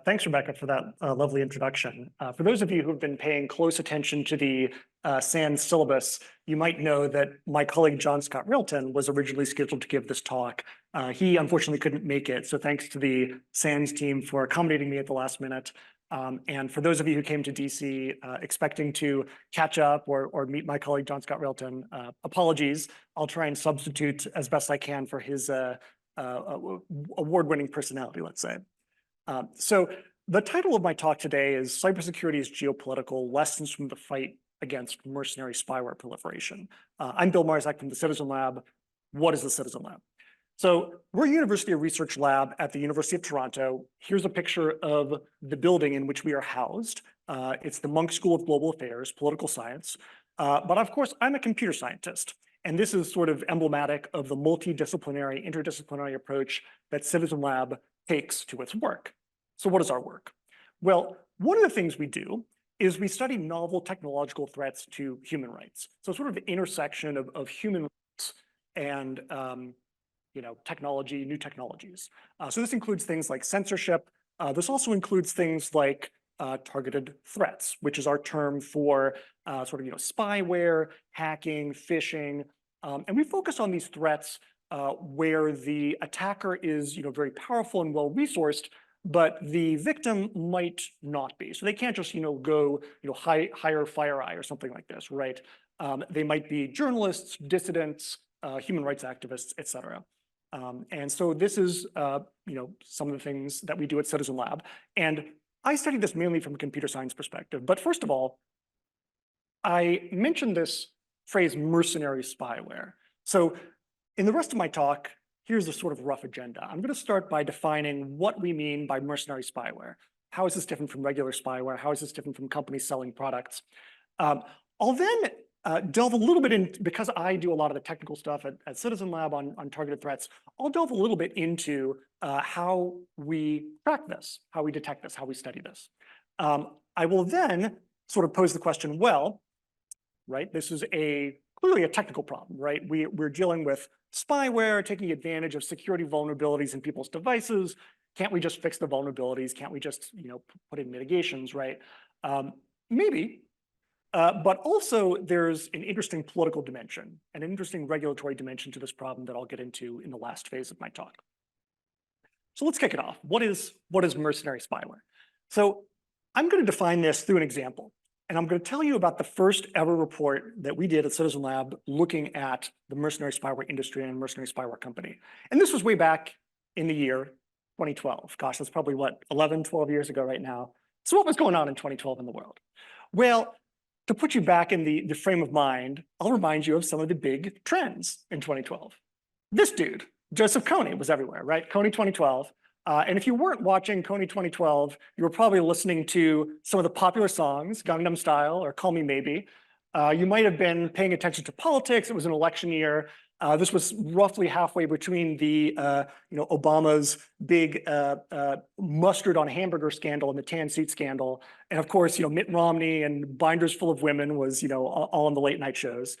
Thanks, Rebecca, for that lovely introduction. For those of you who have been paying close attention to the SANS syllabus, you might know that my colleague John Scott Railton was originally scheduled to give this talk. He unfortunately couldn't make it, so thanks to the SANS team for accommodating me at the last minute. And for those of you who came to DC expecting to catch up or meet my colleague John Scott Railton, apologies. I'll try and substitute as best I can for his award-winning personality, let's say. So the title of my talk today is Cybersecurity is Geopolitical, Lessons from the Fight Against Mercenary Spyware Proliferation. I'm Bill Marzak from the Citizen Lab. What is the Citizen Lab? So we're a university research lab at the University of Toronto. Here's a picture of the building in which we are housed. It's the Munk School of Global Affairs, Political Science. But of course, I'm a computer scientist. And this is sort of emblematic of the multidisciplinary, interdisciplinary approach that Citizen Lab takes to its work. So what is our work? Well, one of the things we do is we study novel technological threats to human rights. So sort of the intersection of human rights and technology, new technologies. So this includes things like censorship. This also includes things like targeted threats, which is our term for spyware, hacking, phishing. And we focus on these threats where the attacker is very powerful and well-resourced, but the victim might not be. So they can't just go hire FireEye or something like this, right? They might be journalists, dissidents, human rights activists, et cetera. And so this is some of the things that we do at Citizen Lab. And I study this mainly from a computer science perspective. But first of all, I mentioned this phrase mercenary spyware. So in the rest of my talk, here's the sort of rough agenda. I'm going to start by defining what we mean by mercenary spyware. How is this different from regular spyware? How is this different from companies selling products? I'll then delve a little bit in, because I do a lot of the technical stuff at Citizen Lab on targeted threats. I'll delve a little bit into how we track this, how we detect this, how we study this. I will then sort of pose the question, well, right, this is clearly a technical problem, right? We're dealing with spyware, taking advantage of security vulnerabilities in people's devices. Can't we just fix the vulnerabilities? Can't we just put in mitigations, right? Maybe. But also there's an interesting political dimension, an interesting regulatory dimension to this problem that I'll get into in the last phase of my talk. So let's kick it off. What is mercenary spyware? So I'm going to define this through an example. And I'm going to tell you about the first ever report that we did at Citizen Lab looking at the mercenary spyware industry and mercenary spyware company. And this was way back in the year 2012. Gosh, that's probably what, 11, 12 years ago right now. So what was going on in 2012 in the world? Well, to put you back in the frame of mind, I'll remind you of some of the big trends in 2012. This dude, Joseph Kony, was everywhere, right? Kony 2012. And if you weren't watching Kony 2012, you were probably listening to some of the popular songs, Gangnam Style or Call Me Maybe. You might have been paying attention to politics. It was an election year. This was roughly halfway between the Obama's big mustard on hamburger scandal and the tan suit scandal, and of course Mitt Romney and binders full of women was all on the late night shows.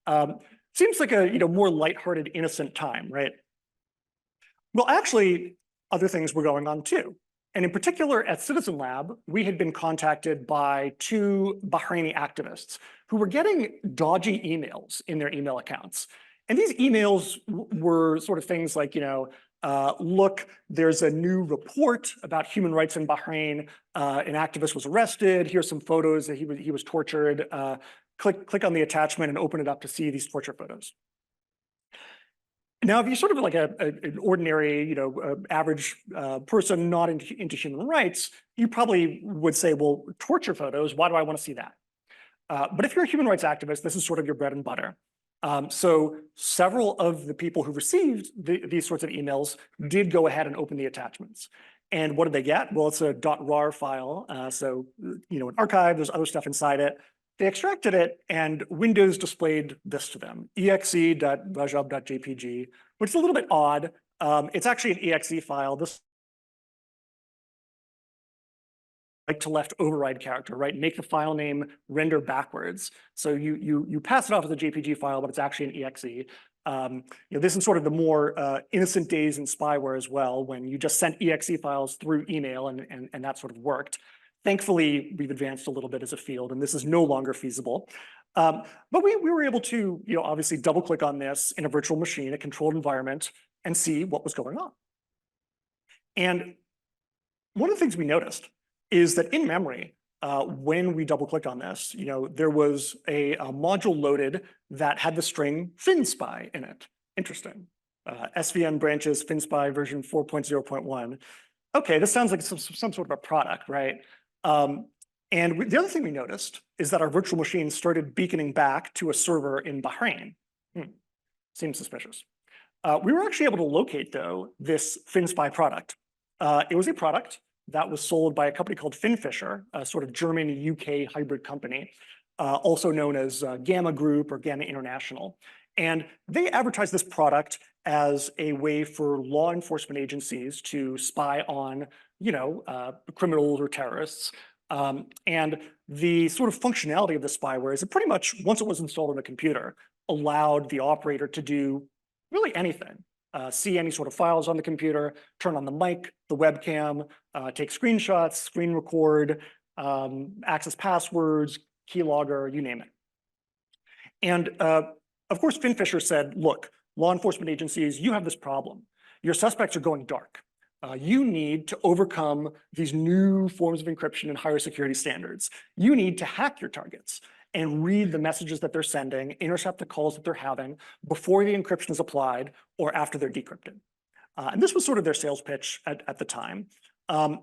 Seems like a more lighthearted, innocent time, right? Well, actually, other things were going on too. And in particular, at Citizen Lab, we had been contacted by two Bahraini activists who were getting dodgy emails in their email accounts. And these emails were sort of things like, look, there's a new report about human rights in Bahrain. An activist was arrested. Here's some photos that he was tortured. Click on the attachment and open it up to see these torture photos. Now, if you're sort of like an ordinary, average person not into human rights, you probably would say, well, torture photos, why do I want to see that? But if you're a human rights activist, this is sort of your bread and butter. So several of the people who received these sorts of emails did go ahead and open the attachments. And what did they get? Well, it's a .rar file. So, an archive, there's other stuff inside it. They extracted it, and Windows displayed this to them, exe.rajab.jpg, which is a little bit odd. It's actually an exe file. This right to left override character, right? Make the file name render backwards. So you pass it off as a JPG file, but it's actually an exe. This is sort of the more innocent days in spyware as well, when you just sent exe files through email and that sort of worked. Thankfully, we've advanced a little bit as a field, and this is no longer feasible. But we were able to, obviously double click on this in a virtual machine, a controlled environment, and see what was going on. And one of the things we noticed is that in memory, when we double click on this, there was a module loaded that had the string FinSpy in it. Interesting. SVN branches FinSpy version 4.0.1. Okay, this sounds like some sort of a product, right? And the other thing we noticed is that our virtual machine started beaconing back to a server in Bahrain. Seems suspicious. We were actually able to locate, though, this FinSpy product. It was a product that was sold by a company called FinFisher, a sort of German-UK hybrid company, also known as Gamma Group or Gamma International. And they advertised this product as a way for law enforcement agencies to spy on, criminals or terrorists. And the sort of functionality of the spyware is that pretty much, once it was installed on the computer, allowed the operator to do really anything. See any sort of files on the computer, turn on the mic, the webcam, take screenshots, screen record, access passwords, keylogger, you name it. And of course, FinFisher said, look, law enforcement agencies, you have this problem. Your suspects are going dark. You need to overcome these new forms of encryption and higher security standards. You need to hack your targets and read the messages that they're sending, intercept the calls that they're having before the encryption is applied or after they're decrypted. And this was sort of their sales pitch at the time. So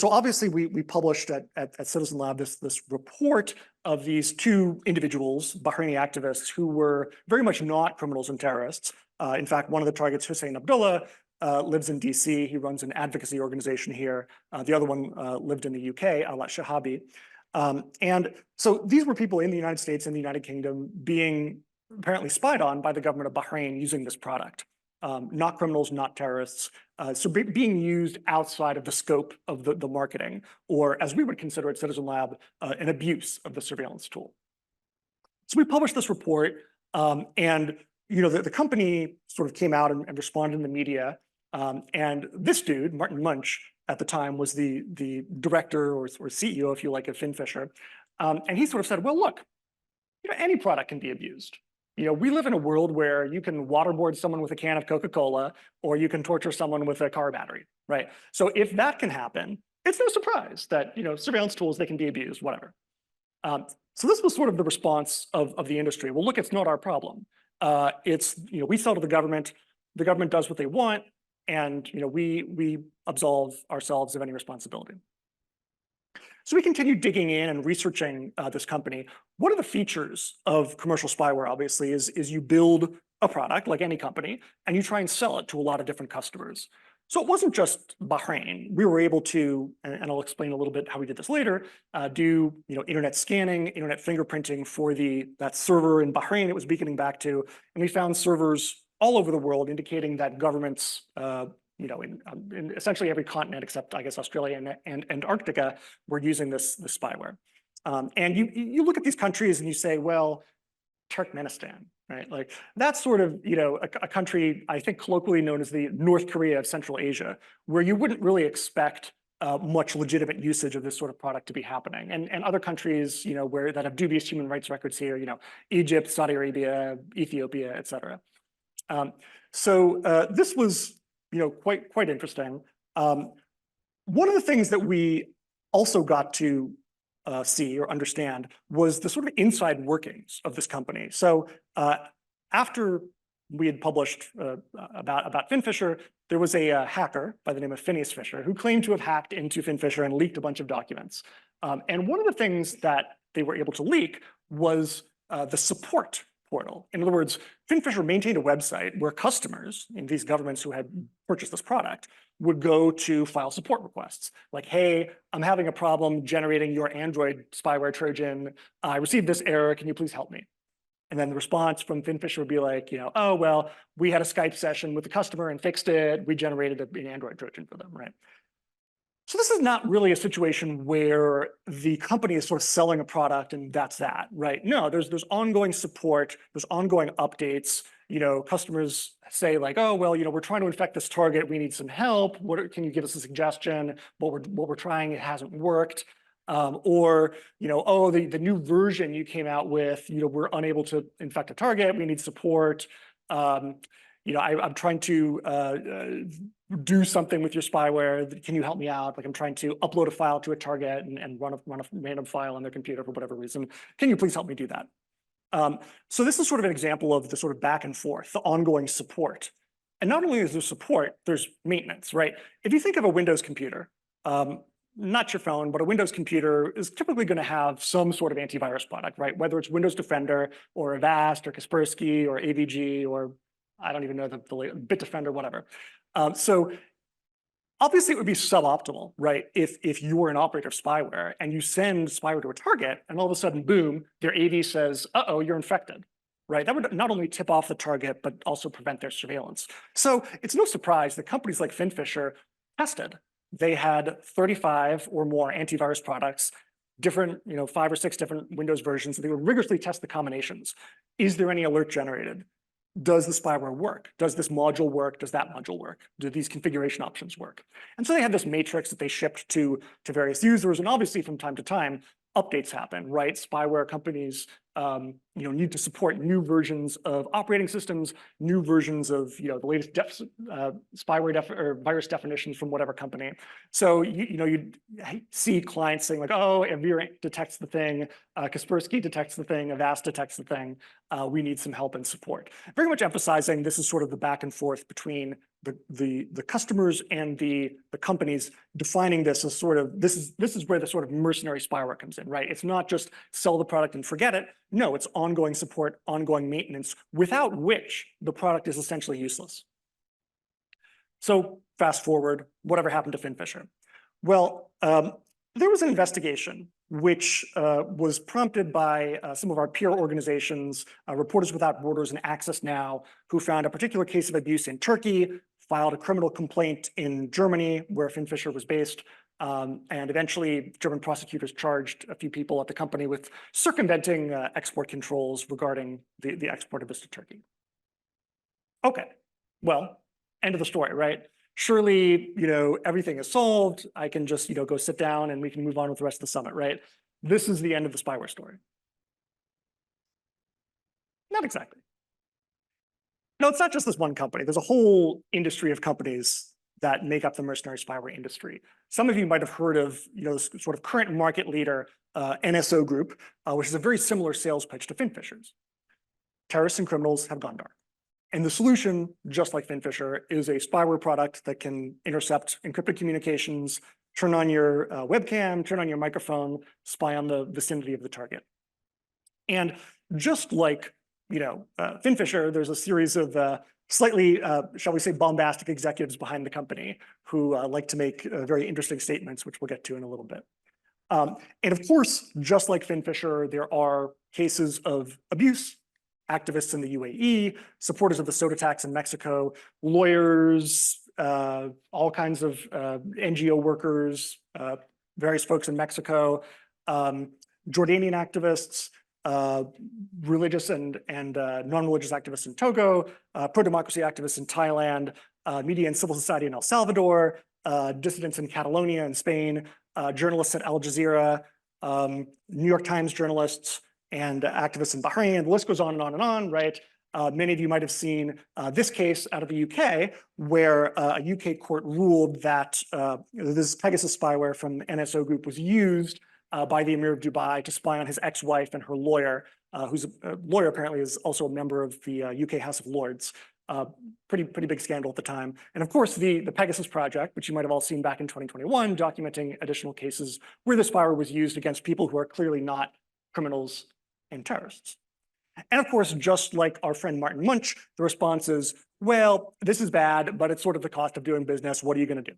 obviously we published at Citizen Lab this report of these two individuals, Bahraini activists, who were very much not criminals and terrorists. In fact, one of the targets, Hussein Abdullah, lives in DC. He runs an advocacy organization here. The other one lived in the UK, Alat Shahabi. And so these were people in the United States and the United Kingdom being apparently spied on by the government of Bahrain using this product. Not criminals, not terrorists. So being used outside of the scope of the marketing, or as we would consider at Citizen Lab, an abuse of the surveillance tool. So we published this report, and the company sort of came out and responded in the media. And this dude, Martin Munch, at the time was the director or CEO, if you like, of FinFisher. And he sort of said, well, look, any product can be abused. We live in a world where you can waterboard someone with a can of Coca-Cola, or you can torture someone with a car battery, right? So if that can happen, it's no surprise that, surveillance tools, they can be abused, whatever. So this was sort of the response of the industry. Well, look, it's not our problem. We sell to the government does what they want, and we absolve ourselves of any responsibility. So we continued digging in and researching this company. One of the features of commercial spyware, obviously, is you build a product like any company, and you try and sell it to a lot of different customers. So it wasn't just Bahrain. We were able to, and I'll explain a little bit how we did this later, do internet scanning, internet fingerprinting for that server in Bahrain it was beaconing back to, and we found servers all over the world indicating that governments, in essentially every continent except, I guess, Australia and Antarctica, were using this spyware. And you look at these countries and you say, well, Turkmenistan, right? Like that's sort of, a country, I think colloquially known as the North Korea of Central Asia, where you wouldn't really expect much legitimate usage of this sort of product to be happening. And other countries, that have dubious human rights records here, Egypt, Saudi Arabia, Ethiopia, et cetera. So this was, quite interesting. One of the things that we also got to see or understand was the sort of inside workings of this company. So after we had published about FinFisher, there was a hacker by the name of Phineas Fisher who claimed to have hacked into FinFisher and leaked a bunch of documents. And one of the things that they were able to leak was the support portal. In other words, FinFisher maintained a website where customers in these governments who had purchased this product would go to file support requests. Like, hey, I'm having a problem generating your Android spyware Trojan. I received this error. Can you please help me? And then the response from FinFisher would be like, oh, well, we had a Skype session with the customer and fixed it. We generated an Android Trojan for them, right? So this is not really a situation where the company is sort of selling a product and that's that, right? No, there's ongoing support, there's ongoing updates. customers say like, oh, well, we're trying to infect this target. We need some help. Can you give us a suggestion? What we're trying, it hasn't worked. Or, oh, the new version you came out with, we're unable to infect a target. We need support. I'm trying to do something with your spyware. Can you help me out? Like I'm trying to upload a file to a target and run a random file on their computer for whatever reason. Can you please help me do that? So this is sort of an example of the sort of back and forth, the ongoing support. And not only is there support, there's maintenance, right? If you think of a Windows computer, not your phone, but a Windows computer is typically going to have some sort of antivirus product, right? Whether it's Windows Defender or Avast or Kaspersky or AVG or I don't even know the Bitdefender, whatever. So obviously it would be suboptimal, right? If you were an operator of spyware and you send spyware to a target and all of a sudden, boom, their AV says, uh-oh, you're infected, right? That would not only tip off the target, but also prevent their surveillance. So it's no surprise that companies like FinFisher tested. They had 35 or more antivirus products, different, 5 or 6 different Windows versions. They would rigorously test the combinations. Is there any alert generated? Does the spyware work? Does this module work? Does that module work? Do these configuration options work? And so they had this matrix that they shipped to various users. And obviously from time to time, updates happen, right? Spyware companies need to support new versions of operating systems, new versions of the latest spyware or virus definitions from whatever company. So you see clients saying like, oh, Avira detects the thing, Kaspersky detects the thing, Avast detects the thing. We need some help and support. Very much emphasizing this is sort of the back and forth between the customers and the companies, defining this as sort of this is where the sort of mercenary spyware comes in, right? It's not just sell the product and forget it. No, it's ongoing support, ongoing maintenance, without which the product is essentially useless. So fast forward, whatever happened to FinFisher? Well, there was an investigation which was prompted by some of our peer organizations, Reporters Without Borders and Access Now, who found a particular case of abuse in Turkey, filed a criminal complaint in Germany, where FinFisher was based, and eventually German prosecutors charged a few people at the company with circumventing export controls regarding the export of this to Turkey. Okay, well, end of the story, right? Surely, everything is solved. I can just, go sit down and we can move on with the rest of the summit, right? This is the end of the spyware story. Not exactly. No, it's not just this one company. There's a whole industry of companies that make up the mercenary spyware industry. Some of you might have heard of, sort of current market leader, NSO Group, which is a very similar sales pitch to FinFisher's. Terrorists and criminals have gone dark. And the solution, just like FinFisher, is a spyware product that can intercept encrypted communications, turn on your webcam, turn on your microphone, spy on the vicinity of the target. And just like FinFisher, there's a series of slightly, shall we say, bombastic executives behind the company who like to make very interesting statements, which we'll get to in a little bit. And of course, just like FinFisher, there are cases of abuse. Activists in the UAE, supporters of the SOTA tax in Mexico, lawyers, all kinds of NGO workers, various folks in Mexico, Jordanian activists, religious and non-religious activists in Togo, pro-democracy activists in Thailand, media and civil society in El Salvador, dissidents in Catalonia and Spain, journalists at Al Jazeera, New York Times journalists, and activists in Bahrain. The list goes on and on and on, right? Many of you might have seen this case out of the UK, where a UK court ruled that this Pegasus spyware from NSO Group was used by the Emir of Dubai to spy on his ex-wife and her lawyer, who's a lawyer apparently is also a member of the UK House of Lords. Pretty big scandal at the time. And of course, the Pegasus project, which you might have all seen back in 2021, documenting additional cases where the spyware was used against people who are clearly not criminals and terrorists. And of course, just like our friend Martin Munch, the response is, well, this is bad, but it's sort of the cost of doing business. What are you going to do,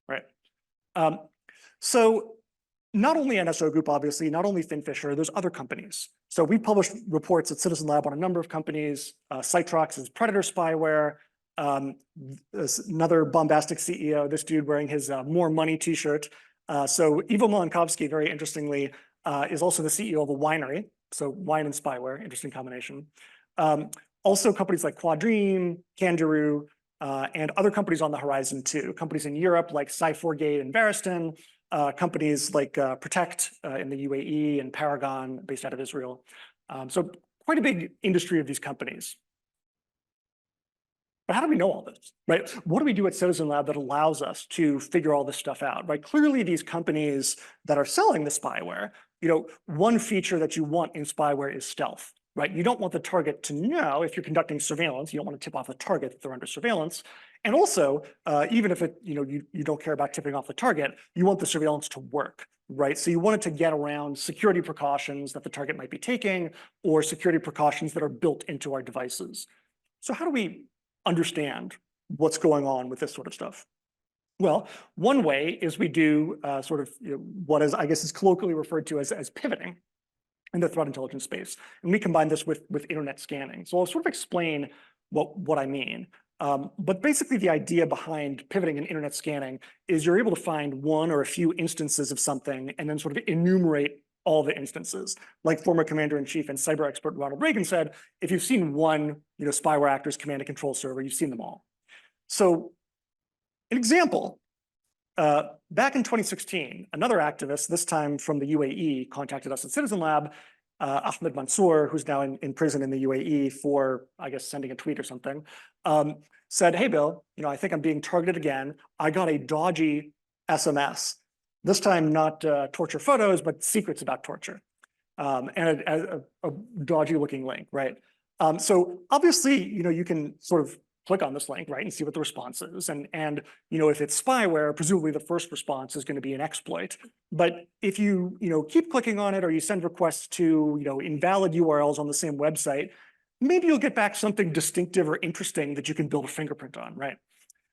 right? So not only NSO Group, obviously, not only FinFisher, there's other companies. So we published reports at Citizen Lab on a number of companies. Cytrox is Predator spyware. Another bombastic CEO, this dude wearing his More Money t-shirt. So Ivo Milankovsky, very interestingly, is also the CEO of a winery. So wine and spyware, interesting combination. Also, companies like Quadream, Kangaroo, and other companies on the horizon too. Companies in Europe like Cybersecurity and Veriston, companies like Protect in the UAE and Paragon based out of Israel. So quite a big industry of these companies. But how do we know all this, right? What do we do at Citizen Lab that allows us to figure all this stuff out, right? Clearly, these companies that are selling the spyware, one feature that you want in spyware is stealth, right? You don't want the target to know if you're conducting surveillance. You don't want to tip off the target that they're under surveillance. And also, even if you don't care about tipping off the target, you want the surveillance to work, right? So you want it to get around security precautions that the target might be taking or security precautions that are built into our devices. So how do we understand what's going on with this sort of stuff? Well, one way is we do what is, I guess, is colloquially referred to as pivoting in the threat intelligence space. And we combine this with internet scanning. So I'll sort of explain what I mean. But basically the idea behind pivoting and internet scanning is you're able to find one or a few instances of something and then sort of enumerate all the instances. Like former commander-in-chief and cyber expert Ronald Reagan said, if you've seen one spyware actor's command and control server, you've seen them all. So an example, back in 2016, another activist, this time from the UAE, contacted us at Citizen Lab, Ahmed Mansour, who's now in prison in the UAE for, I guess, sending a tweet or something, said, hey, Bill, I think I'm being targeted again. I got a dodgy SMS. This time, not torture photos, but secrets about torture, and a dodgy looking link, right? So obviously, you can sort of click on this link, right, and see what the response is. And if it's spyware, presumably the first response is going to be an exploit. But if you keep clicking on it or you send requests to invalid URLs on the same website, maybe you'll get back something distinctive or interesting that you can build a fingerprint on, right?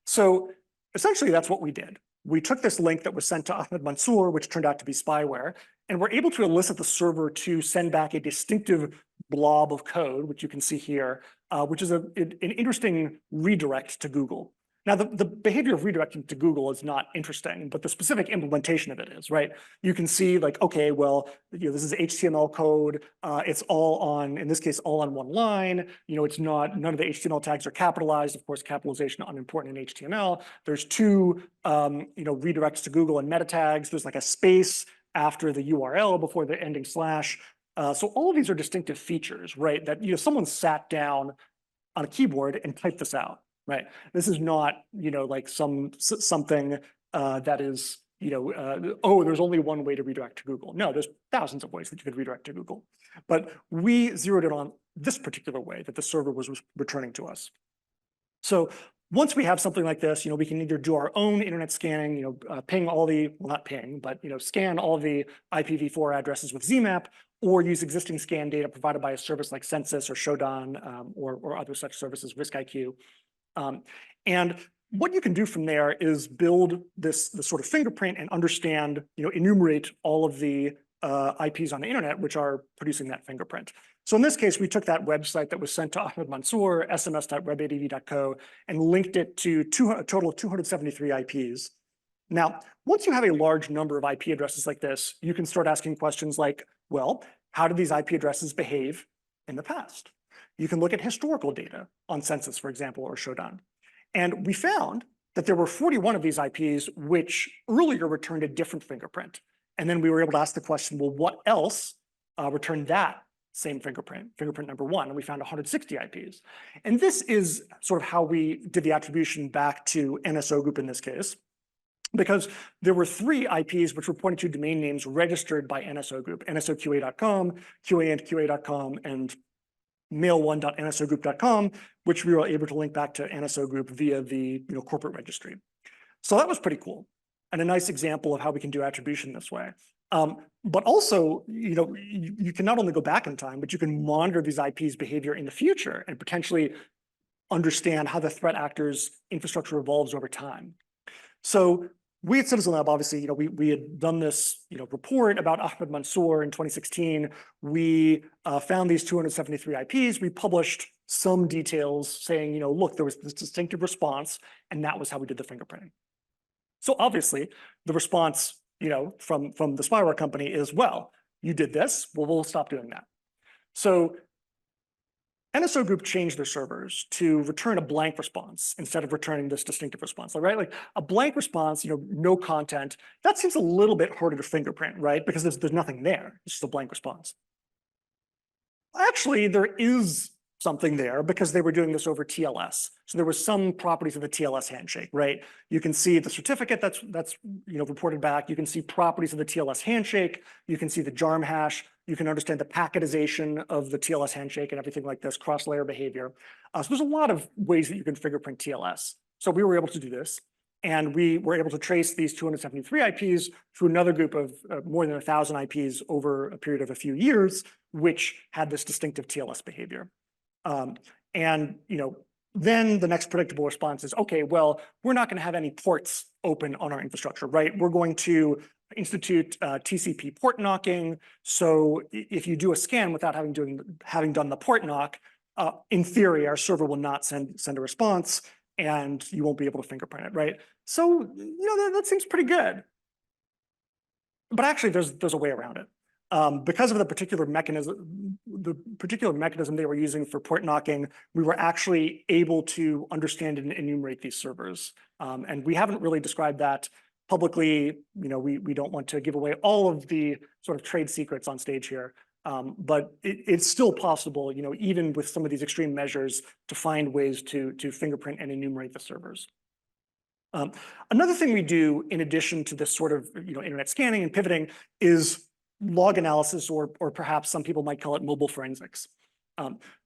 So essentially, that's what we did. We took this link that was sent to Ahmed Mansour, which turned out to be spyware, and we're able to elicit the server to send back a distinctive blob of code, which you can see here, which is an interesting redirect to Google. Now, the behavior of redirecting to Google is not interesting, but the specific implementation of it is, right? You can see like, okay, well, this is HTML code. It's all on, in this case, all on one line. It's not, none of the HTML tags are capitalized. Of course, capitalization unimportant in HTML. There's two, redirects to Google and meta tags. There's like a space after the URL before the ending slash. So all of these are distinctive features, right? That someone sat down on a keyboard and typed this out. Right. This is not, like something that is, oh, there's only one way to redirect to Google. No, there's thousands of ways that you could redirect to Google. But we zeroed in on this particular way that the server was returning to us. So once we have something like this, we can either do our own internet scanning, ping all the, well, not ping, but scan all the IPv4 addresses with ZMAP, or use existing scan data provided by a service like Census or Shodan or other such services, RiskIQ. And what you can do from there is build this sort of fingerprint and understand, enumerate all of the IPs on the internet which are producing that fingerprint. So in this case, we took that website that was sent to Ahmed Mansour, sms.webav.co, and linked it to a total of 273 IPs. Now, once you have a large number of IP addresses like this, you can start asking questions like, well, how did these IP addresses behave in the past? You can look at historical data on Census, for example, or Shodan. And we found that there were 41 of these IPs which earlier returned a different fingerprint. And then we were able to ask the question, well, what else returned that same fingerprint number one? And we found 160 IPs. And this is sort of how we did the attribution back to NSO Group in this case, because there were 3 IPs which were pointing to domain names registered by NSO Group, NSOQA.com, QAandQA.com, and mail1.nsogroup.com, which we were able to link back to NSO Group via the corporate registry. So that was pretty cool, and a nice example of how we can do attribution this way. But also, you can not only go back in time, but you can monitor these IPs' behavior in the future and potentially understand how the threat actor's infrastructure evolves over time. So we at Citizen Lab, obviously, we had done this, report about Ahmed Mansour in 2016. We found these 273 IPs. We published some details saying, look, there was this distinctive response, and that was how we did the fingerprinting. So obviously, the response, from the spyware company is, well, you did this, well, we'll stop doing that. So NSO Group changed their servers to return a blank response instead of returning this distinctive response, right? Like a blank response, no content, that seems a little bit harder to fingerprint, right? Because there's nothing there, it's just a blank response. Actually, there is something there because they were doing this over TLS. So there was some properties of the TLS handshake, right? You can see the certificate that's reported back. You can see properties of the TLS handshake. You can see the JARM hash. You can understand the packetization of the TLS handshake and everything like this, cross-layer behavior. So there's a lot of ways that you can fingerprint TLS. So we were able to do this. And we were able to trace these 273 IPs through another group of more than 1,000 IPs over a period of a few years, which had this distinctive TLS behavior. Then the next predictable response is, okay, well, we're not going to have any ports open on our infrastructure, right? We're going to institute TCP port knocking. So if you do a scan without having done the port knock, in theory, our server will not send a response, and you won't be able to fingerprint it, right? So that seems pretty good. But actually, there's a way around it. Because of the particular mechanism they were using for port knocking, we were actually able to understand and enumerate these servers. And we haven't really described that publicly. We don't want to give away all of the sort of trade secrets on stage here. But it's still possible, even with some of these extreme measures, to find ways to fingerprint and enumerate the servers. Another thing we do, in addition to this sort of internet scanning and pivoting, is log analysis, or perhaps some people might call it mobile forensics.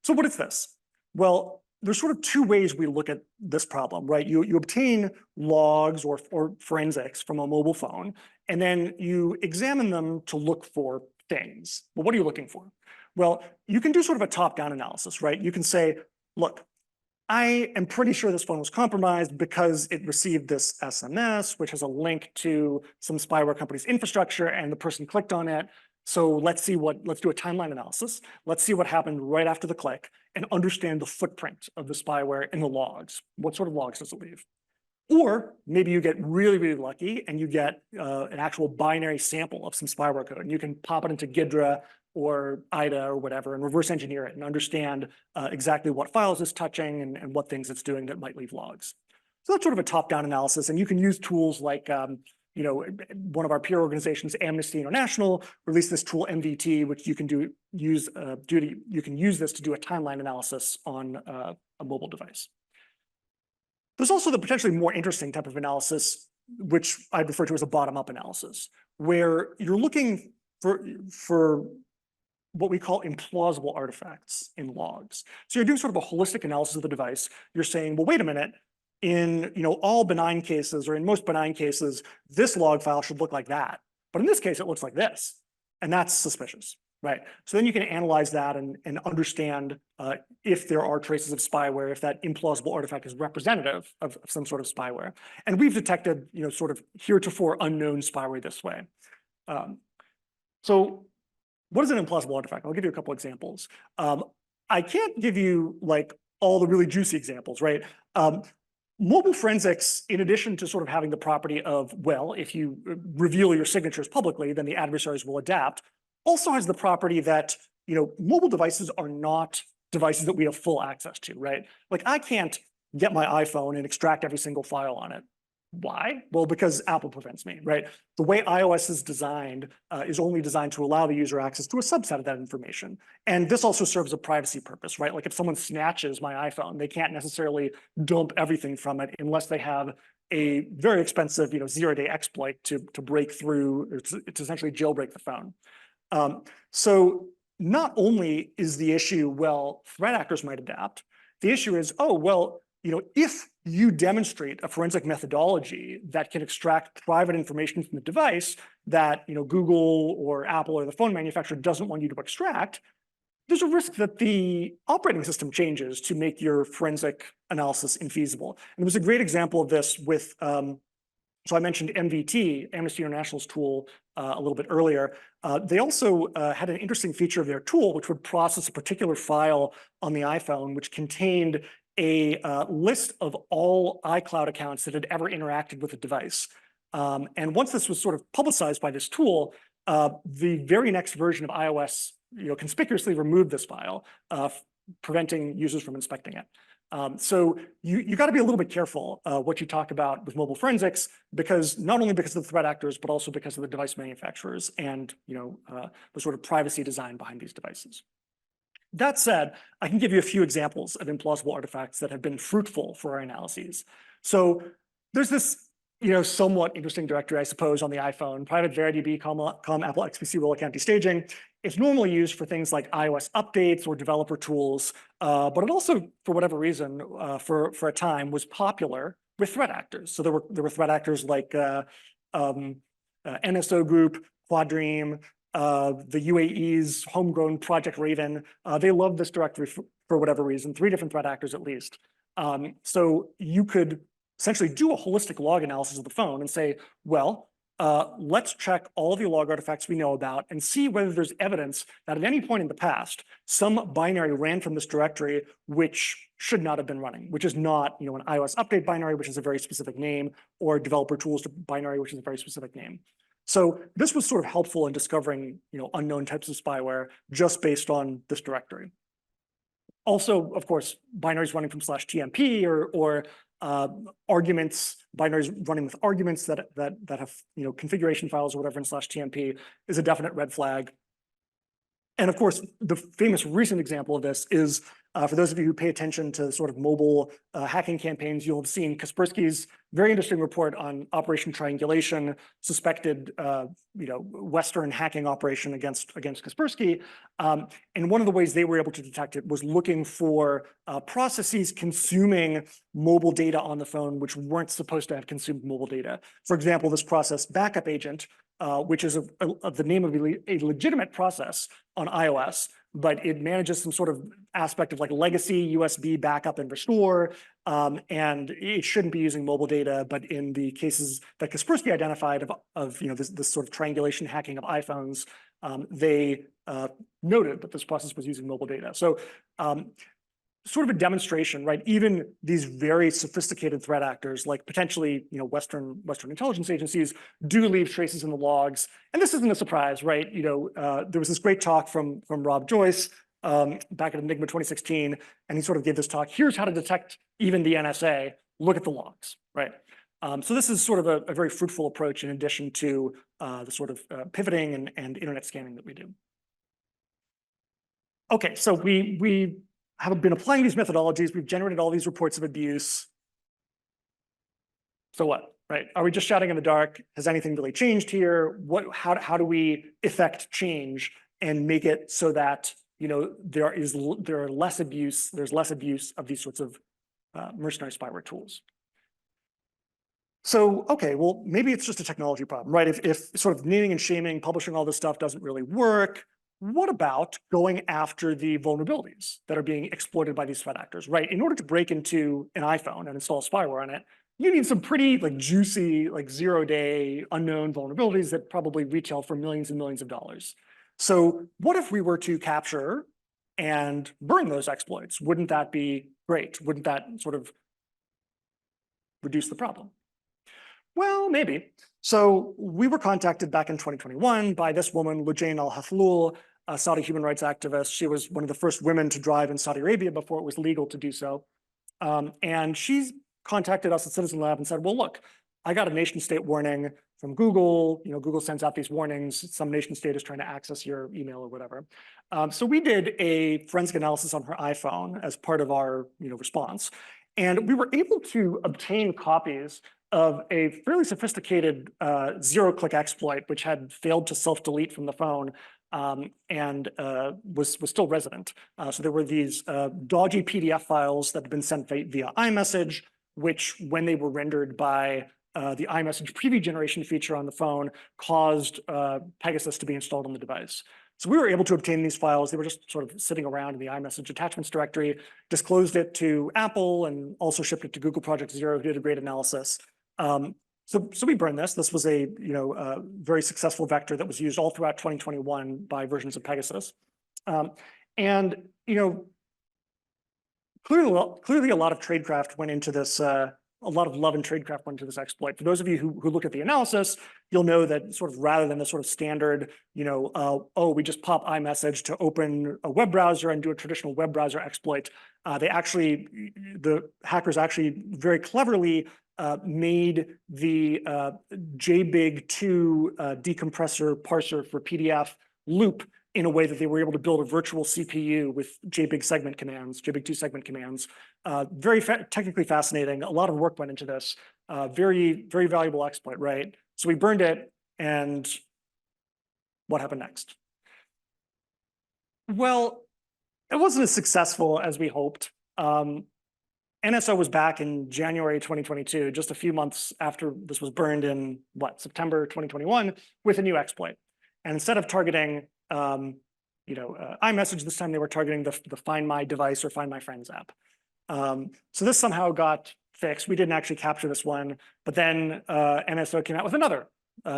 So what is this? Well, there's sort of two ways we look at this problem, right? You obtain logs or forensics from a mobile phone, and then you examine them to look for things. Well, what are you looking for? Well, you can do sort of a top-down analysis, right? You can say, look, I am pretty sure this phone was compromised because it received this SMS, which has a link to some spyware company's infrastructure, and the person clicked on it. So let's do a timeline analysis. Let's see what happened right after the click and understand the footprint of the spyware in the logs. What sort of logs does it leave? Or maybe you get really, really lucky and you get an actual binary sample of some spyware code, and you can pop it into Ghidra or IDA or whatever and reverse engineer it and understand exactly what files it's touching and what things it's doing that might leave logs. So that's sort of a top-down analysis, and you can use tools like one of our peer organizations, Amnesty International, released this tool MVT, which you can use this to do a timeline analysis on a mobile device. There's also the potentially more interesting type of analysis, which I'd refer to as a bottom-up analysis, where you're looking for what we call implausible artifacts in logs. So you're doing sort of a holistic analysis of the device. You're saying, well, wait a minute, in all benign cases, or in most benign cases, this log file should look like that. But in this case, it looks like this. And that's suspicious, right? So then you can analyze that and understand if there are traces of spyware, if that implausible artifact is representative of some sort of spyware. And we've detected sort of heretofore unknown spyware this way. So what is an implausible artifact? I'll give you a couple examples. I can't give you like all the really juicy examples, right? Mobile forensics, in addition to sort of having the property of, well, if you reveal your signatures publicly, then the adversaries will adapt, also has the property that mobile devices are not devices that we have full access to, right? Like I can't get my iPhone and extract every single file on it. Why? Well, because Apple prevents me, right? The way iOS is designed is only designed to allow the user access to a subset of that information. And this also serves a privacy purpose, right? Like if someone snatches my iPhone, they can't necessarily dump everything from it unless they have a very expensive, zero-day exploit to break through, or to essentially jailbreak the phone. So not only is the issue, well, threat actors might adapt, the issue is, oh, well, if you demonstrate a forensic methodology that can extract private information from the device that Google or Apple or the phone manufacturer doesn't want you to extract, there's a risk that the operating system changes to make your forensic analysis infeasible. And there was a great example of this with, so I mentioned MVT, Amnesty International's tool, a little bit earlier. They also had an interesting feature of their tool, which would process a particular file on the iPhone, which contained a list of all iCloud accounts that had ever interacted with the device. And once this was sort of publicized by this tool, the very next version of iOS conspicuously removed this file preventing users from inspecting it. So you got to be a little bit careful what you talk about with mobile forensics, because not only because of the threat actors, but also because of the device manufacturers and the sort of privacy design behind these devices. That said, I can give you a few examples of implausible artifacts that have been fruitful for our analyses. So there's this somewhat interesting directory, I suppose, on the iPhone, private VerityDB, Apple XPC role account staging. It's normally used for things like iOS updates or developer tools, but it also, for whatever reason, for a time, was popular with threat actors. So there were threat actors like NSO Group, Quadream, the UAE's homegrown Project Raven. They loved this directory for whatever reason, 3 different threat actors at least. So you could essentially do a holistic log analysis of the phone and say, well, let's check all the log artifacts we know about and see whether there's evidence that at any point in the past, some binary ran from this directory which should not have been running, which is not an iOS update binary, which is a very specific name, or developer tools binary, which is a very specific name. So this was sort of helpful in discovering unknown types of spyware just based on this directory. Also, of course, binaries running from /tmp or arguments, binaries running with arguments that have configuration files or whatever in /tmp is a definite red flag. And of course, the famous recent example of this is, for those of you who pay attention to sort of mobile hacking campaigns, you'll have seen Kaspersky's very interesting report on Operation Triangulation, suspected Western hacking operation against Kaspersky. And one of the ways they were able to detect it was looking for processes consuming mobile data on the phone, which weren't supposed to have consumed mobile data. For example, this process backup agent, which is the name of a legitimate process on iOS, but it manages some sort of aspect of like legacy, USB backup and restore, and it shouldn't be using mobile data. But in the cases that Kaspersky identified of this sort of triangulation hacking of iPhones, they noted that this process was using mobile data. So sort of a demonstration, right? Even these very sophisticated threat actors, like potentially, Western intelligence agencies, do leave traces in the logs. And this isn't a surprise, right? There was this great talk from Rob Joyce back at Enigma 2016, and he sort of gave this talk. Here's how to detect even the NSA. Look at the logs, right? So this is sort of a very fruitful approach in addition to the sort of pivoting and internet scanning that we do. Okay, so we have been applying these methodologies. We've generated all these reports of abuse. So what, right? Are we just shouting in the dark? Has anything really changed here? How do we effect change and make it so that there's less abuse of these sorts of mercenary spyware tools? So, okay, well, maybe it's just a technology problem, right? If sort of naming and shaming, publishing all this stuff doesn't really work, what about going after the vulnerabilities that are being exploited by these threat actors, right? In order to break into an iPhone and install spyware on it, you need some pretty juicy, 0-day unknown vulnerabilities that probably retail for millions and millions of dollars. So what if we were to capture and burn those exploits? Wouldn't that be great? Wouldn't that sort of reduce the problem? Well, maybe. So we were contacted back in 2021 by this woman, Lujain Al-Hathlul, a Saudi human rights activist. She was one of the first women to drive in Saudi Arabia before it was legal to do so. And she's contacted us at Citizen Lab and said, well, look, I got a nation state warning from Google. Google sends out these warnings. Some nation state is trying to access your email or whatever. So we did a forensic analysis on her iPhone as part of our response. And we were able to obtain copies of a fairly sophisticated zero-click exploit, which had failed to self-delete from the phone and was still resident. So there were these dodgy PDF files that had been sent via iMessage, which, when they were rendered by the iMessage preview generation feature on the phone, caused Pegasus to be installed on the device. So we were able to obtain these files. They were just sort of sitting around in the iMessage attachments directory, disclosed it to Apple, and also shipped it to Google Project Zero, who did a great analysis. So we burned this. This was a very successful vector that was used all throughout 2021 by versions of Pegasus. Clearly a lot of tradecraft went into this a lot of love and tradecraft went into this exploit. For those of you who look at the analysis, you'll know that sort of rather than the sort of standard, oh, we just pop iMessage to open a web browser and do a traditional web browser exploit, the hackers actually very cleverly made the JBig2 decompressor parser for PDF loop in a way that they were able to build a virtual CPU with JBig segment commands, JBig2 segment commands. Very technically fascinating. A lot of work went into this. Very, very valuable exploit, right? So we burned it, and what happened next? Well, it wasn't as successful as we hoped. NSO was back in January 2022, just a few months after this was burned in, September 2021, with a new exploit. And instead of targeting iMessage, this time they were targeting the Find My Device or Find My Friends app. So this somehow got fixed. We didn't actually capture this one, but then NSO came out with another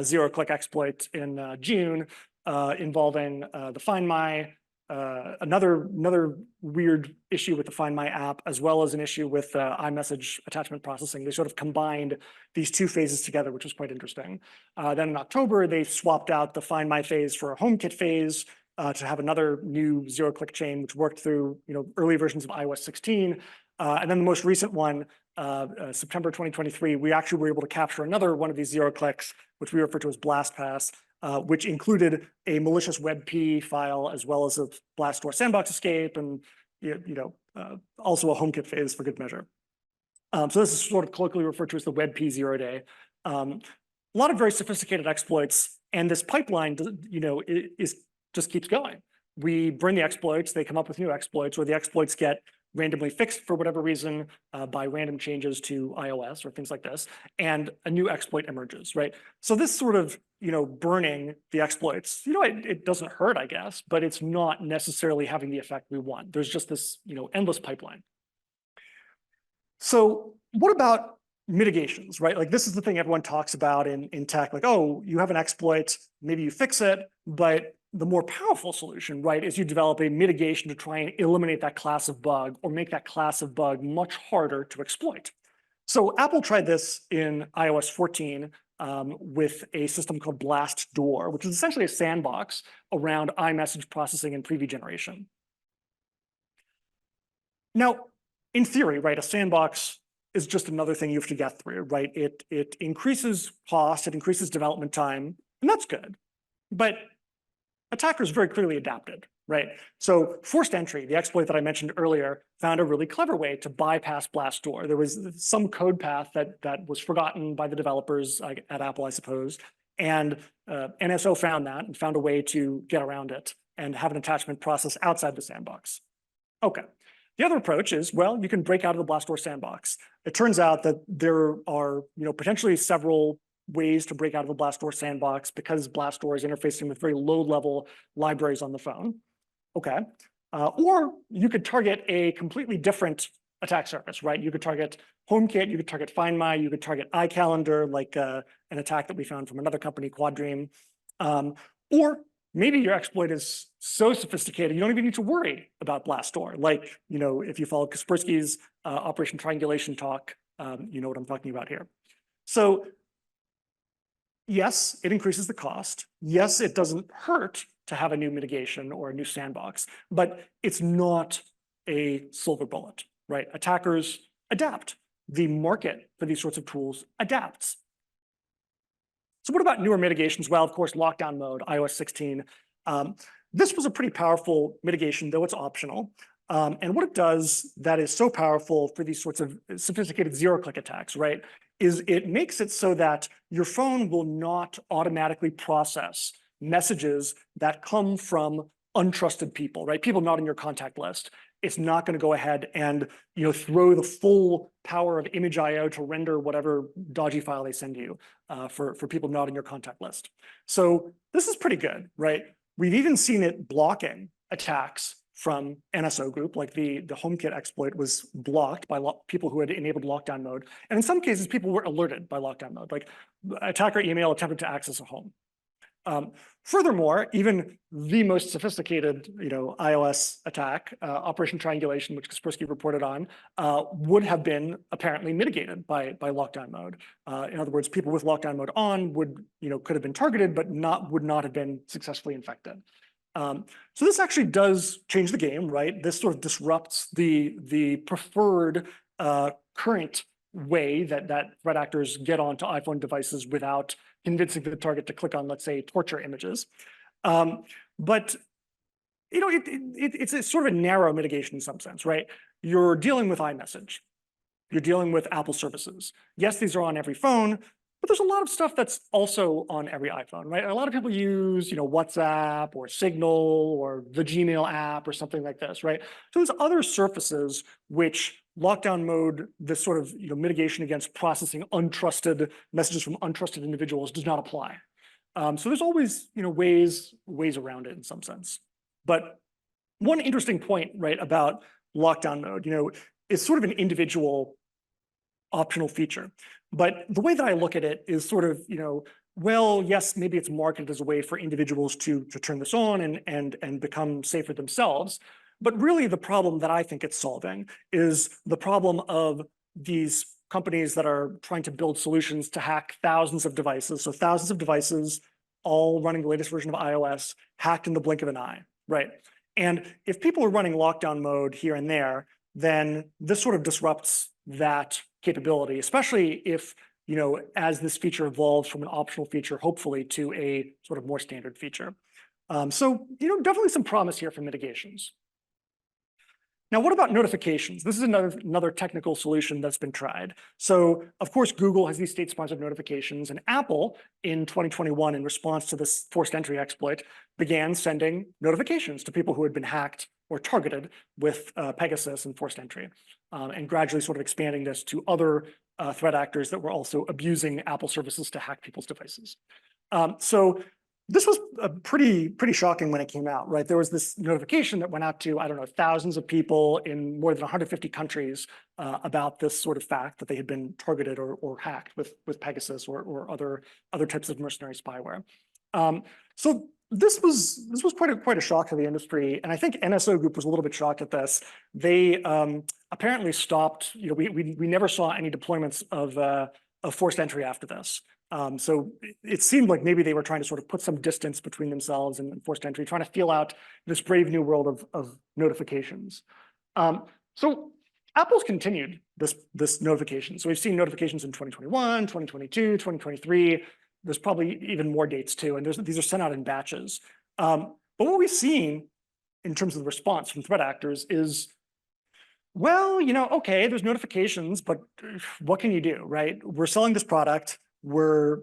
zero-click exploit in June involving the Find My, another weird issue with the Find My app, as well as an issue with iMessage attachment processing. They sort of combined these two phases together, which was quite interesting. Then in October, they swapped out the Find My phase for a HomeKit phase to have another new zero-click chain, which worked through early versions of iOS 16. And then the most recent one, September 2023, we actually were able to capture another one of these zero clicks, which we refer to as BlastPass, which included a malicious WebP file as well as a Blastdoor sandbox escape and also a HomeKit phase for good measure. So this is sort of colloquially referred to as the WebP 0-day. A lot of very sophisticated exploits, and this pipeline, just keeps going. We burn the exploits, they come up with new exploits, or the exploits get randomly fixed for whatever reason by random changes to iOS or things like this, and a new exploit emerges, right? So this sort of, burning the exploits, it doesn't hurt, I guess, but it's not necessarily having the effect we want. There's just this, endless pipeline. So what about mitigations, right? Like this is the thing everyone talks about in tech, like, oh, you have an exploit, maybe you fix it, but the more powerful solution, right, is you develop a mitigation to try and eliminate that class of bug or make that class of bug much harder to exploit. So Apple tried this in iOS 14 with a system called Blastdoor, which is essentially a sandbox around iMessage processing and preview generation. Now, in theory, right, a sandbox is just another thing you have to get through, right? It increases cost, it increases development time, and that's good. But attackers very clearly adapted, right? So forced entry, the exploit that I mentioned earlier, found a really clever way to bypass Blastdoor. There was some code path that was forgotten by the developers at Apple, I suppose, and NSO found that and found a way to get around it and have an attachment process outside the sandbox. Okay. The other approach is, well, you can break out of the Blastdoor sandbox. It turns out that there are, potentially several ways to break out of the Blastdoor sandbox because Blastdoor is interfacing with very low-level libraries on the phone. Okay. Or you could target a completely different attack surface, right? You could target HomeKit, you could target Find My, you could target iCalendar, like an attack that we found from another company, Quadream. Or maybe your exploit is so sophisticated, you don't even need to worry about Blastdoor. Like, if you follow Kaspersky's Operation Triangulation talk, you know what I'm talking about here. So yes, it increases the cost. Yes, it doesn't hurt to have a new mitigation or a new sandbox, but it's not a silver bullet, right? Attackers adapt. The market for these sorts of tools adapts. So what about newer mitigations? Well, of course, lockdown mode, iOS 16. This was a pretty powerful mitigation, though it's optional. And what it does that is so powerful for these sorts of sophisticated zero-click attacks, right, is it makes it so that your phone will not automatically process messages that come from untrusted people, right? People not in your contact list. It's not going to go ahead and throw the full power of image IO to render whatever dodgy file they send you for people not in your contact list. So this is pretty good, right? We've even seen it blocking attacks from NSO group, like the HomeKit exploit was blocked by people who had enabled lockdown mode. And in some cases, people were alerted by lockdown mode, like attacker email attempted to access a home. Furthermore, even the most sophisticated, iOS attack, Operation Triangulation, which Kaspersky reported on, would have been apparently mitigated by lockdown mode. In other words, people with lockdown mode on could have been targeted, but would not have been successfully infected. So this actually does change the game, right? This sort of disrupts the preferred current way that threat actors get onto iPhone devices without convincing the target to click on, let's say, torture images. But it's a sort of a narrow mitigation in some sense, right? You're dealing with iMessage. You're dealing with Apple services. Yes, these are on every phone, but there's a lot of stuff that's also on every iPhone, right? And a lot of people use, WhatsApp or Signal or the Gmail app or something like this, right? So there's other surfaces which lockdown mode, this sort of mitigation against processing untrusted messages from untrusted individuals does not apply. So there's always ways around it in some sense. But one interesting point, right, about lockdown mode, is sort of an individual optional feature. But the way that I look at it is sort of, well, yes, maybe it's marketed as a way for individuals to turn this on and become safer themselves. But really the problem that I think it's solving is the problem of these companies that are trying to build solutions to hack thousands of devices. So thousands of devices, all running the latest version of iOS, hacked in the blink of an eye, right? And if people are running lockdown mode here and there, then this sort of disrupts that capability, especially if, as this feature evolves from an optional feature, hopefully to a sort of more standard feature. So, definitely some promise here for mitigations. Now, what about notifications? This is another technical solution that's been tried. So, of course, Google has these state-sponsored notifications, and Apple in 2021, in response to this forced entry exploit, began sending notifications to people who had been hacked or targeted with Pegasus and forced entry, and gradually sort of expanding this to other threat actors that were also abusing Apple services to hack people's devices. So this was pretty shocking when it came out, right? There was this notification that went out to, I don't know, thousands of people in more than 150 countries about this sort of fact that they had been targeted or hacked with Pegasus or other types of mercenary spyware. So this was quite a shock to the industry, and I think NSO Group was a little bit shocked at this. They apparently stopped. We never saw any deployments of forced entry after this. So it seemed like maybe they were trying to sort of put some distance between themselves and forced entry, trying to feel out this brave new world of notifications. So Apple's continued this notification. So we've seen notifications in 2021, 2022, 2023. There's probably even more dates too, and these are sent out in batches. But what we've seen in terms of the response from threat actors is, well, okay, there's notifications, but what can you do, right? We're selling this product. We're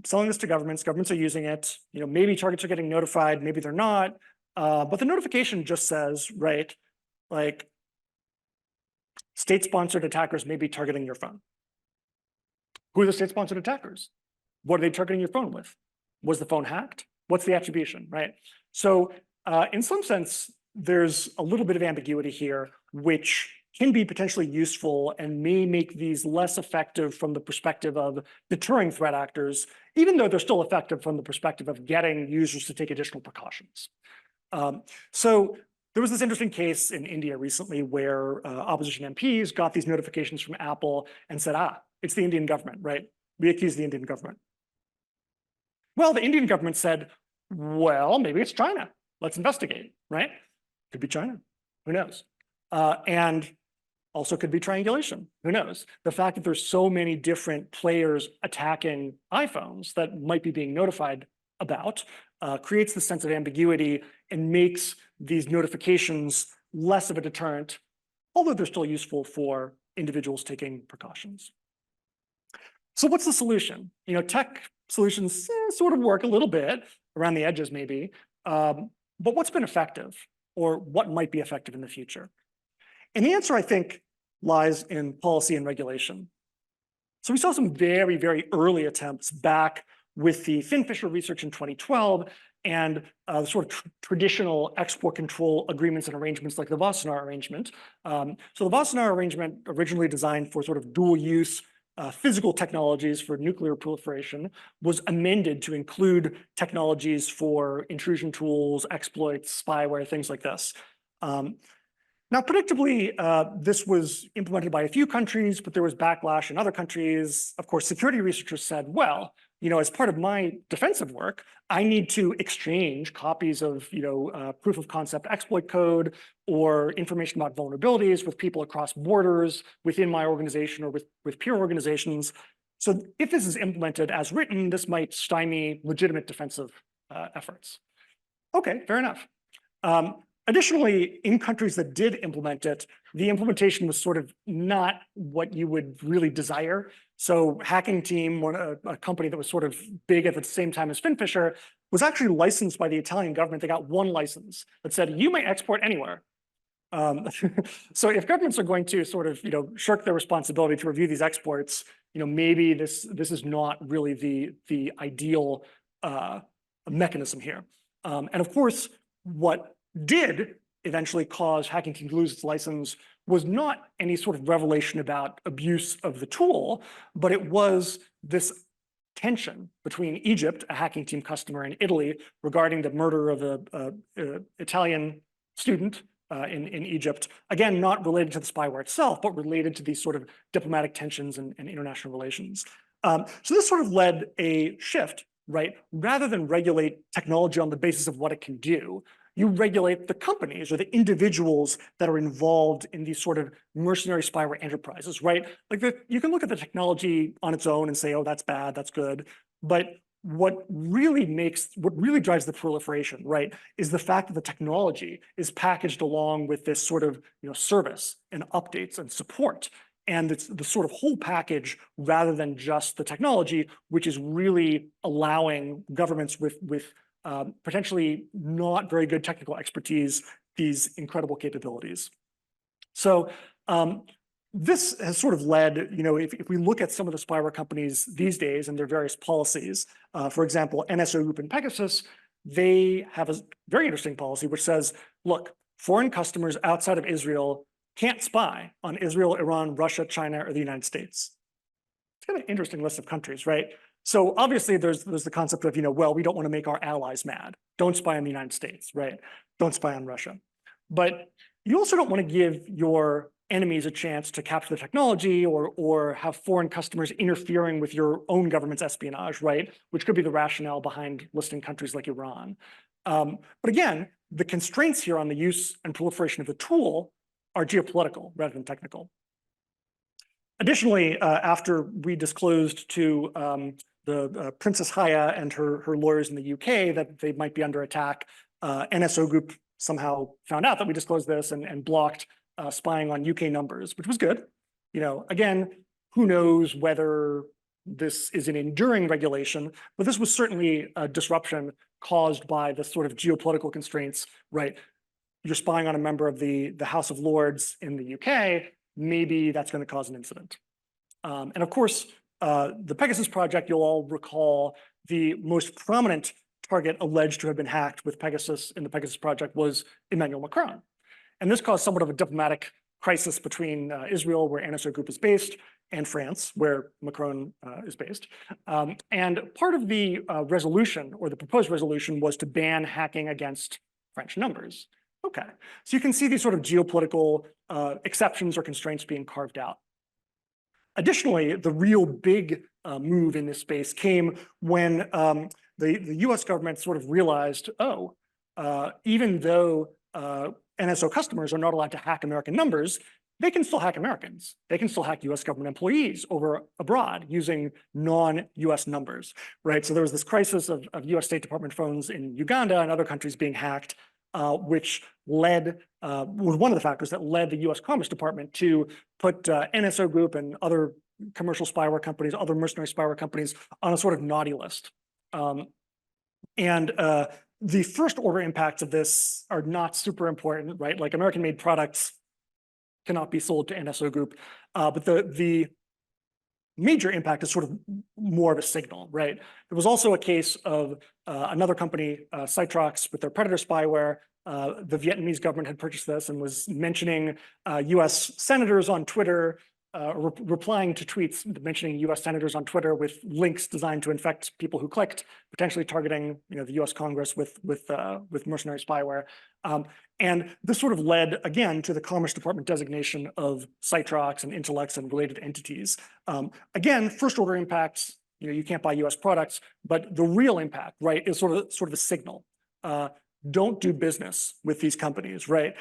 selling this to governments. Governments are using it. Maybe targets are getting notified, maybe they're not. But the notification just says, right, like state-sponsored attackers may be targeting your phone. Who are the state-sponsored attackers? What are they targeting your phone with? Was the phone hacked? What's the attribution, right? So in some sense, there's a little bit of ambiguity here, which can be potentially useful and may make these less effective from the perspective of deterring threat actors, even though they're still effective from the perspective of getting users to take additional precautions. So there was this interesting case in India recently where opposition MPs got these notifications from Apple and said, it's the Indian government, right? We accuse the Indian government. Well, the Indian government said, well, maybe it's China. Let's investigate, right? Could be China. Who knows? And also could be triangulation. Who knows? The fact that there's so many different players attacking iPhones that might be being notified about creates the sense of ambiguity and makes these notifications less of a deterrent, although they're still useful for individuals taking precautions. So what's the solution? Tech solutions sort of work a little bit around the edges maybe, but what's been effective or what might be effective in the future? And the answer, I think, lies in policy and regulation. So we saw some very, very early attempts back with the Finfisher research in 2012 and sort of traditional export control agreements and arrangements like the Wassenaar arrangement. So the Wassenaar arrangement, originally designed for sort of dual use physical technologies for nuclear proliferation was amended to include technologies for intrusion tools, exploits, spyware, things like this. Now, predictably, this was implemented by a few countries, but there was backlash in other countries. Of course, security researchers said, well, as part of my defensive work, I need to exchange copies of, proof of concept exploit code or information about vulnerabilities with people across borders within my organization or with peer organizations. So if this is implemented as written, this might stymie legitimate defensive efforts. Okay, fair enough. Additionally, in countries that did implement it, the implementation was sort of not what you would really desire. So Hacking Team, a company that was sort of big at the same time as Finfisher, was actually licensed by the Italian government. They got one license that said, you may export anywhere. So if governments are going to sort of shirk their responsibility to review these exports, maybe this is not really the ideal mechanism here. And of course, what did eventually cause Hacking Team to lose its license was not any sort of revelation about abuse of the tool, but it was this tension between Egypt, a Hacking Team customer, and Italy regarding the murder of an Italian student in Egypt. Again, not related to the spyware itself, but related to these sort of diplomatic tensions and international relations. So this sort of led a shift, right? Rather than regulate technology on the basis of what it can do, you regulate the companies or the individuals that are involved in these sort of mercenary spyware enterprises, right? Like you can look at the technology on its own and say, oh, that's bad, that's good. But what really drives the proliferation, right, is the fact that the technology is packaged along with this sort of service and updates and support. And it's the sort of whole package rather than just the technology, which is really allowing governments with potentially not very good technical expertise, these incredible capabilities. So this has sort of led, if we look at some of the spyware companies these days and their various policies, for example, NSO Group and Pegasus, they have a very interesting policy which says, look, foreign customers outside of Israel can't spy on Israel, Iran, Russia, China, or the United States. It's kind of an interesting list of countries, right? So obviously there's the concept of, well, we don't want to make our allies mad. Don't spy on the United States, right? Don't spy on Russia. But you also don't want to give your enemies a chance to capture the technology or have foreign customers interfering with your own government's espionage, right? Which could be the rationale behind listing countries like Iran. But again, the constraints here on the use and proliferation of the tool are geopolitical rather than technical. Additionally, after we disclosed to the Princess Haya and her lawyers in the UK that they might be under attack, NSO Group somehow found out that we disclosed this and blocked spying on UK numbers, which was good. Again, who knows whether this is an enduring regulation, but this was certainly a disruption caused by the sort of geopolitical constraints, right? You're spying on a member of the House of Lords in the UK, maybe that's going to cause an incident. And of course, the Pegasus project, you'll all recall the most prominent target alleged to have been hacked with Pegasus in the Pegasus project was Emmanuel Macron. And this caused somewhat of a diplomatic crisis between Israel, where NSO Group is based, and France, where Macron is based. And part of the resolution, or the proposed resolution, was to ban hacking against French numbers. Okay, so you can see these sort of geopolitical exceptions or constraints being carved out. Additionally, the real big move in this space came when the US government sort of realized, even though NSO customers are not allowed to hack American numbers, they can still hack Americans. They can still hack US government employees over abroad using non-US numbers, right? So there was this crisis of US State Department phones in Uganda and other countries being hacked, which was one of the factors that led the US Commerce Department to put NSO Group and other commercial spyware companies, other mercenary spyware companies on a sort of naughty list. The first order impacts of this are not super important, right? Like American-made products cannot be sold to NSO Group, but the major impact is sort of more of a signal, right? There was also a case of another company, Citrox, with their Predator spyware. The Vietnamese government had purchased this and was mentioning US senators on Twitter replying to tweets mentioning US senators on Twitter with links designed to infect people who clicked, potentially targeting the US Congress with mercenary spyware. And this sort of led again to the Commerce Department designation of Citrox and Intellex and related entities. Again, first order impacts, you can't buy US products, but the real impact, right, is sort of a signal. Don't do business with these companies, right?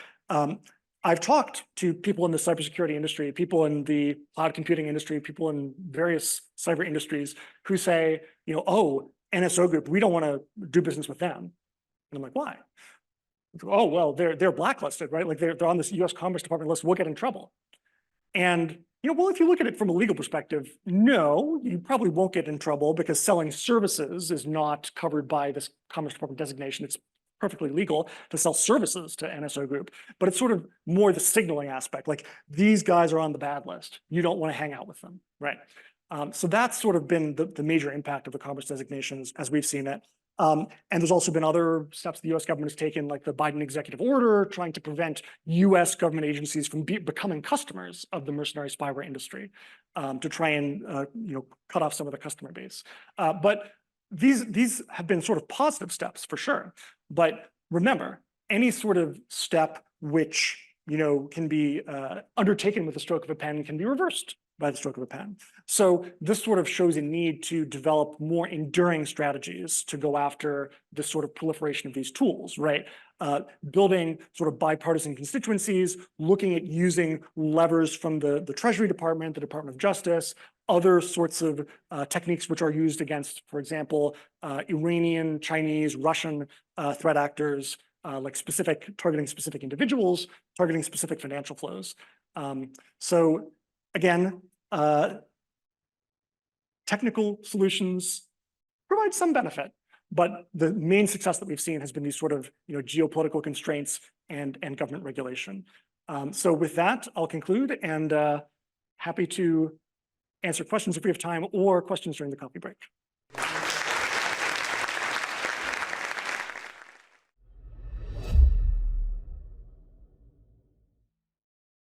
I've talked to people in the cybersecurity industry, people in the cloud computing industry, people in various cyber industries who say, oh, NSO Group, we don't want to do business with them. And I'm like, why? Oh, well, they're blacklisted, right? Like they're on this US Commerce Department list, we'll get in trouble. And well, if you look at it from a legal perspective, no, you probably won't get in trouble because selling services is not covered by this Commerce Department designation. It's perfectly legal to sell services to NSO Group, but it's sort of more the signaling aspect. Like these guys are on the bad list. You don't want to hang out with them, right? So that's sort of been the major impact of the commerce designations as we've seen it. And there's also been other steps the US government has taken, like the Biden executive order, trying to prevent US government agencies from becoming customers of the mercenary spyware industry, to try and cut off some of the customer base. But these have been sort of positive steps for sure. But remember, any sort of step which can be undertaken with the stroke of a pen can be reversed by the stroke of a pen. So this sort of shows a need to develop more enduring strategies to go after this sort of proliferation of these tools, right? Building sort of bipartisan constituencies, looking at using levers from the Treasury Department, the Department of Justice, other sorts of techniques which are used against, for example, Iranian, Chinese, Russian threat actors, like targeting specific individuals, targeting specific financial flows. So again, technical solutions provide some benefit, but the main success that we've seen has been these sort of geopolitical constraints and government regulation. So with that, I'll conclude and happy to answer questions if we have time or questions during the coffee break.